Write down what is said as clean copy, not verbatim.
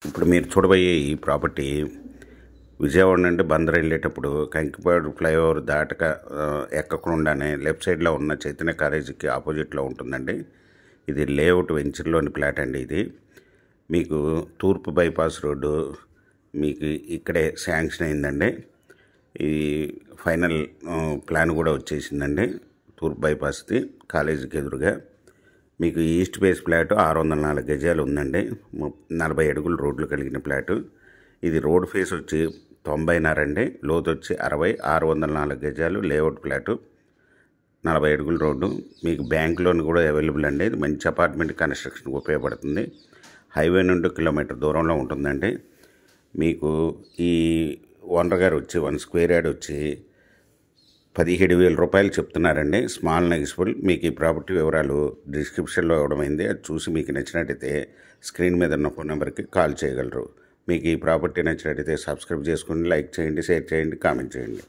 ఇప్పుడు మీరు చూడబోయే ఈ ప్రాపర్టీ విజయవాడ నుండి బందర్ వెళ్ళేటప్పుడు కంకిపాడు ఫ్లైఓవర్ దాటక ఎక్కకుండానే లెఫ్ట్ సైడ్లో ఉన్న చైతన్య కాలేజీకి ఆపోజిట్లో ఉంటుందండి. ఇది లేఅవుట్ వెంచర్లోని ప్లాట్ అండి. ఇది మీకు తూర్పు బైపాస్ రోడ్డు మీకు ఇక్కడే శాంక్షన్ అయిందండి. ఈ ఫైనల్ ప్లాన్ కూడా వచ్చేసిందండి. తూర్పు బైపాస్ది కాలేజీకి ఎదురుగా మీకు ఈస్ట్ బేస్ ఫ్లాట్ 604 గజాలు ఉందండి. 40 అడుగులు రోడ్లు కలిగిన ఫ్లాటు. ఇది రోడ్ ఫేస్ వచ్చి 90.5 అండి, లోతు వచ్చి 60, 604 గజాలు లేఅవుట్ ఫ్లాటు, 40 అడుగుల రోడ్డు. మీకు బ్యాంక్ లోన్ కూడా అవైలబుల్ అండి. ఇది మంచి అపార్ట్మెంట్ కన్స్ట్రక్షన్కి ఉపయోగపడుతుంది. హైవే నుండి కిలోమీటర్ దూరంలో ఉంటుందండి. మీకు ఈ ఓనర్ గారు వచ్చి 1 స్క్వేర్ యార్డ్ వచ్చి 17,000 రూపాయలు చెప్తున్నారండి. స్మాల్ నెగిసిబుల్. మీకు ఈ ప్రాపర్టీ వివరాలు డిస్క్రిప్షన్లో ఇవ్వడమైంది. అది చూసి మీకు నచ్చినట్టయితే స్క్రీన్ మీద ఉన్న ఫోన్ నెంబర్కి కాల్ చేయగలరు. మీకు ఈ ప్రాపర్టీ నచ్చినట్టయితే సబ్స్క్రైబ్ చేసుకోండి, లైక్ చేయండి, షేర్ చేయండి, కామెంట్ చేయండి.